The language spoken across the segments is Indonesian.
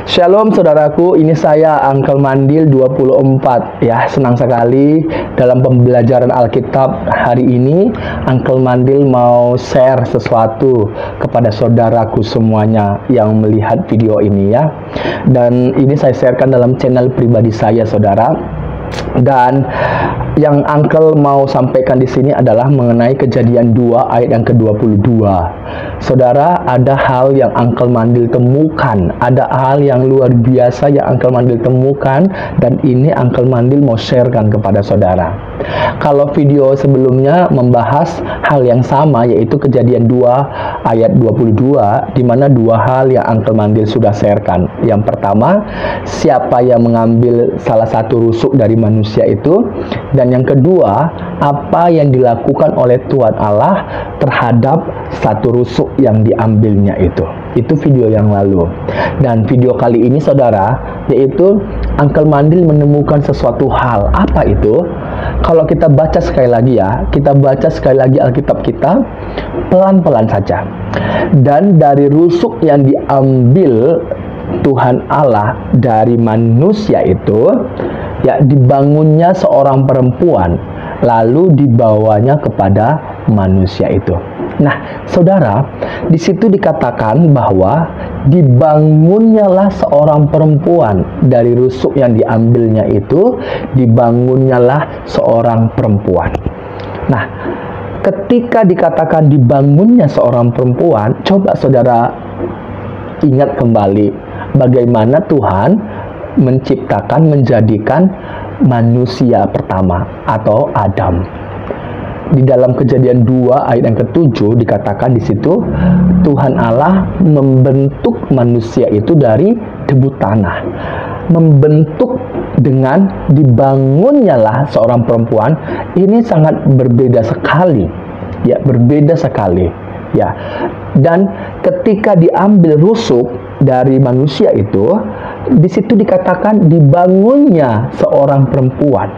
Shalom saudaraku, ini saya Uncle Mandil 24 ya. Senang sekali dalam pembelajaran Alkitab hari ini Uncle Mandil mau share sesuatu kepada saudaraku semuanya yang melihat video ini ya. Dan ini saya sharekan dalam channel pribadi saya saudara. Dan yang Uncle mau sampaikan di sini adalah mengenai Kejadian 2 ayat yang ke-22. Saudara, ada hal yang Uncle Mandil temukan, ada hal yang luar biasa yang Uncle Mandil temukan, dan ini Uncle Mandil mau sharekan kepada saudara. Kalau video sebelumnya membahas hal yang sama, yaitu Kejadian 2 ayat 22, di mana dua hal yang Uncle Mandil sudah sharekan. Yang pertama, siapa yang mengambil salah satu rusuk dari manusia itu, dan yang kedua, apa yang dilakukan oleh Tuhan Allah terhadap satu rusuk yang diambilnya itu. Itu video yang lalu. Dan video kali ini saudara, yaitu Uncle Mandil menemukan sesuatu hal. Apa itu? Kalau kita baca sekali lagi ya, kita baca sekali lagi Alkitab kita, pelan-pelan saja. Dan dari rusuk yang diambil Tuhan Allah dari manusia itu, ya, dibangunnya seorang perempuan, lalu dibawanya kepada manusia itu. Nah, saudara, di situ dikatakan bahwa dibangunnyalah seorang perempuan dari rusuk yang diambilnya itu, dibangunnyalah seorang perempuan. Nah, ketika dikatakan dibangunnya seorang perempuan, coba saudara ingat kembali bagaimana Tuhan menciptakan, menjadikan manusia pertama atau Adam. Di dalam Kejadian 2 ayat yang ke-7 dikatakan di situ Tuhan Allah membentuk manusia itu dari debu tanah. Membentuk dengan dibangunnyalah seorang perempuan, ini sangat berbeda sekali. Ya, berbeda sekali. Ya. Dan ketika diambil rusuk dari manusia itu, di situ dikatakan dibangunnya seorang perempuan.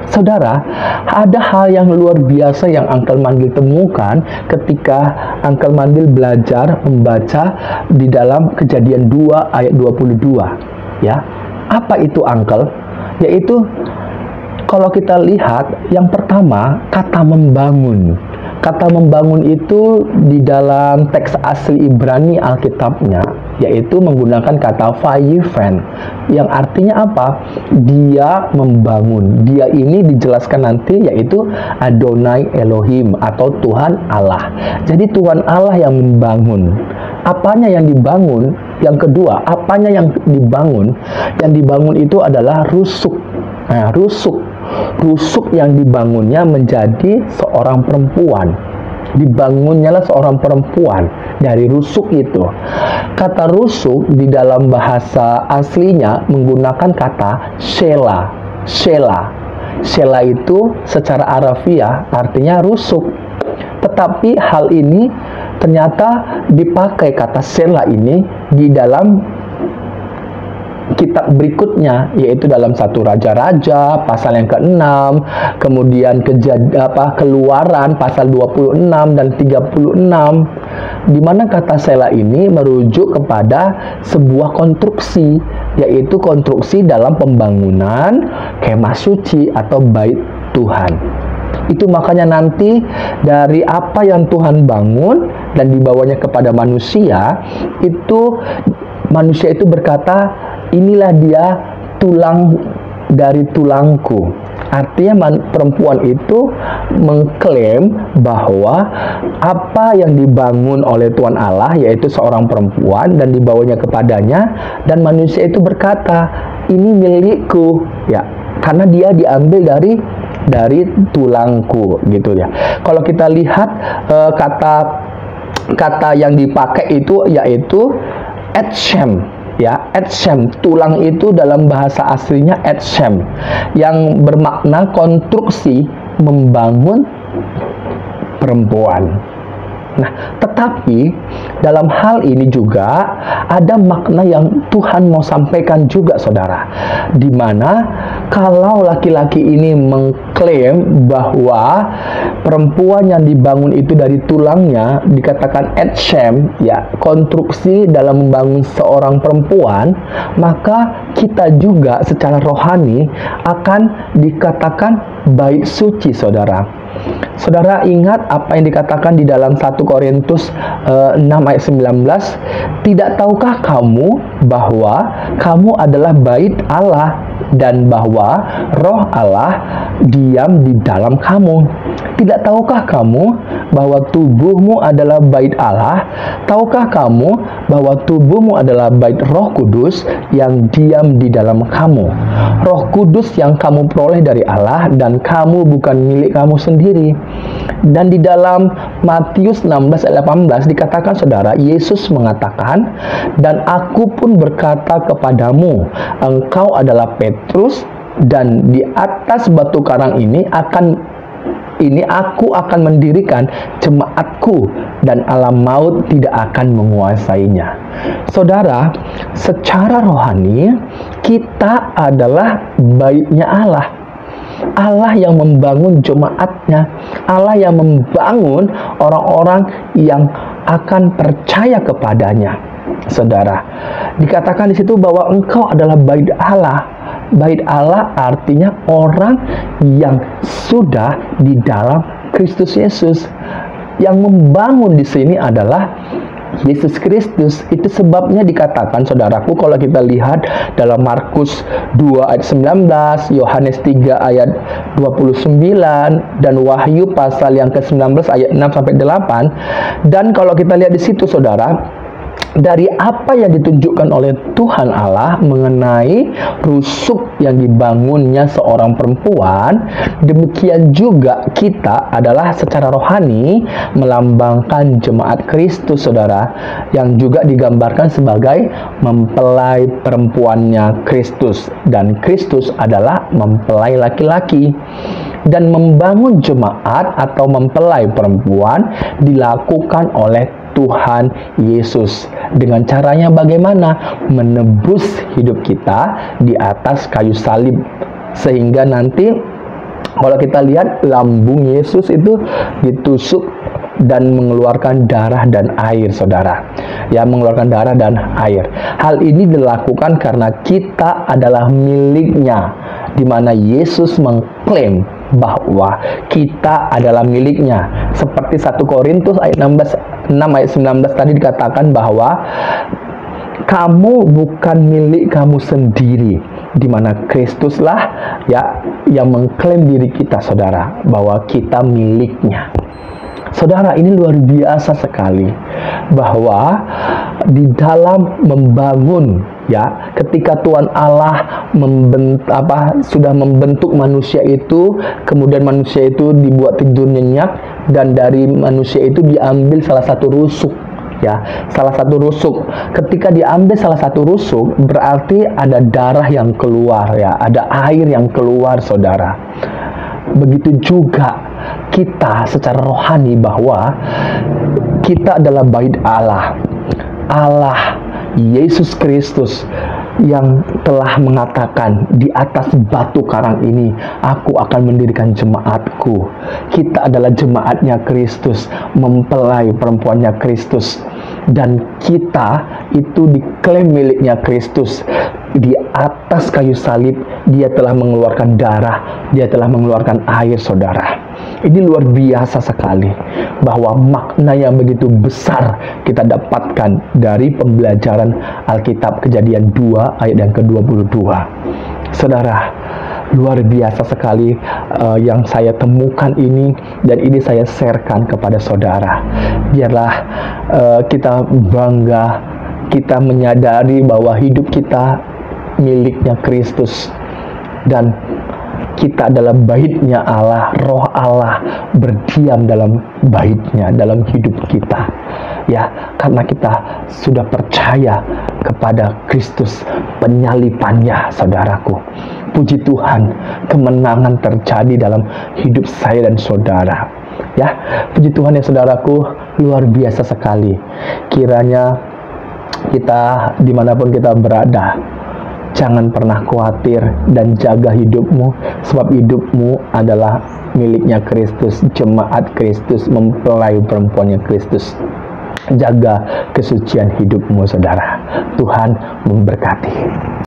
Saudara, ada hal yang luar biasa yang Uncle Mandil temukan ketika Uncle Mandil belajar membaca di dalam Kejadian 2 ayat 22. Ya, apa itu Uncle? Yaitu kalau kita lihat yang pertama, kata membangun. Kata membangun itu di dalam teks asli Ibrani Alkitabnya, yaitu menggunakan kata vayifen, yang artinya apa? Dia membangun. Dia ini dijelaskan nanti yaitu Adonai Elohim atau Tuhan Allah. Jadi Tuhan Allah yang membangun. Apanya yang dibangun? Yang kedua, apanya yang dibangun? Yang dibangun itu adalah rusuk. Nah, rusuk yang dibangunnya menjadi seorang perempuan. Dibangunnyalah seorang perempuan dari rusuk itu. Kata rusuk di dalam bahasa aslinya menggunakan kata shela. Shela itu secara Arabiah artinya rusuk. Tetapi hal ini ternyata dipakai kata shela ini di dalam kitab berikutnya, yaitu dalam 1 Raja-Raja pasal yang ke-6, kemudian Keluaran pasal 26 dan 36, di mana kata sela ini merujuk kepada sebuah konstruksi, yaitu konstruksi dalam pembangunan kemah suci atau bait Tuhan. Itu makanya nanti dari apa yang Tuhan bangun dan dibawanya kepada manusia, itu manusia itu berkata, inilah dia tulang dari tulangku. Artinya perempuan itu mengklaim bahwa apa yang dibangun oleh Tuhan Allah, yaitu seorang perempuan dan dibawanya kepadanya, dan manusia itu berkata, ini milikku, ya, karena dia diambil dari tulangku, gitu ya. Kalau kita lihat kata yang dipakai itu yaitu etshem. Ya, etshem, tulang itu dalam bahasa aslinya etshem, yang bermakna konstruksi membangun perempuan. Nah, tetapi dalam hal ini juga ada makna yang Tuhan mau sampaikan juga, saudara. Dimana kalau laki-laki ini mengklaim bahwa perempuan yang dibangun itu dari tulangnya, dikatakan Edsham, ya, konstruksi dalam membangun seorang perempuan, maka kita juga secara rohani akan dikatakan bait suci, saudara. Saudara ingat apa yang dikatakan di dalam 1 Korintus 6 ayat 19, tidak tahukah kamu bahwa kamu adalah bait Allah dan bahwa roh Allah diam di dalam kamu? Tidak tahukah kamu bahwa tubuhmu adalah bait Allah? Tahukah kamu bahwa tubuhmu adalah bait Roh Kudus yang diam di dalam kamu? Roh Kudus yang kamu peroleh dari Allah dan kamu bukan milik kamu sendiri. Dan di dalam Matius 16 ayat 18 dikatakan, saudara, Yesus mengatakan, dan aku pun berkata kepadamu, engkau adalah Petrus, dan di atas batu karang ini aku akan mendirikan jemaatku, dan alam maut tidak akan menguasainya. Saudara, secara rohani kita adalah baitnya Allah. Allah yang membangun jemaatnya, Allah yang membangun orang-orang yang akan percaya kepadanya. Saudara, dikatakan di situ bahwa engkau adalah bait Allah. Bait Allah artinya orang yang sudah di dalam Kristus Yesus. Yang membangun di sini adalah Yesus Kristus. Itu sebabnya dikatakan, saudaraku, kalau kita lihat dalam Markus 2 ayat 19, Yohanes 3 ayat 29, dan Wahyu pasal yang ke-19 ayat 6 sampai 8. Dan kalau kita lihat di situ, saudara, dari apa yang ditunjukkan oleh Tuhan Allah mengenai rusuk yang dibangunnya seorang perempuan, demikian juga kita adalah secara rohani melambangkan jemaat Kristus, saudara, yang juga digambarkan sebagai mempelai perempuannya Kristus, dan Kristus adalah mempelai laki-laki. Dan membangun jemaat atau mempelai perempuan dilakukan oleh Tuhan Yesus. Dengan caranya bagaimana? Menebus hidup kita di atas kayu salib. Sehingga nanti kalau kita lihat lambung Yesus itu ditusuk dan mengeluarkan darah dan air, saudara. Ya, mengeluarkan darah dan air. Hal ini dilakukan karena kita adalah miliknya, di mana Yesus mengklaim bahwa kita adalah miliknya. Seperti 1 Korintus ayat 6 ayat 19 tadi dikatakan bahwa kamu bukan milik kamu sendiri, di mana Kristuslah ya yang mengklaim diri kita, saudara, bahwa kita miliknya. Saudara, ini luar biasa sekali bahwa di dalam membangun, ya, ketika Tuhan Allah sudah membentuk manusia itu, kemudian manusia itu dibuat tidur nyenyak, dan dari manusia itu diambil salah satu rusuk, ya, salah satu rusuk. Ketika diambil salah satu rusuk, berarti ada darah yang keluar, ya, ada air yang keluar, saudara. Begitu juga kita secara rohani, bahwa kita adalah bait Allah. Allah Yesus Kristus yang telah mengatakan, di atas batu karang ini aku akan mendirikan jemaatku. Kita adalah jemaatnya Kristus, mempelai perempuannya Kristus, dan kita itu diklaim miliknya Kristus. Di atas kayu salib dia telah mengeluarkan darah, dia telah mengeluarkan air, saudara. Ini luar biasa sekali, bahwa makna yang begitu besar kita dapatkan dari pembelajaran Alkitab Kejadian 2 ayat yang ke-22. Saudara, luar biasa sekali yang saya temukan ini, dan ini saya sharekan kepada saudara. Biarlah kita bangga, kita menyadari bahwa hidup kita miliknya Kristus, dan kita adalah baitnya Allah. Roh Allah berdiam dalam baitnya, dalam hidup kita, ya, karena kita sudah percaya kepada Kristus, penyalipannya, saudaraku. Puji Tuhan, kemenangan terjadi dalam hidup saya dan saudara. Ya, puji Tuhan ya saudaraku, luar biasa sekali. Kiranya kita dimanapun kita berada, jangan pernah khawatir dan jaga hidupmu, sebab hidupmu adalah miliknya Kristus, jemaat Kristus, mempelai perempuannya Kristus. Jaga kesucian hidupmu, saudara. Tuhan memberkati.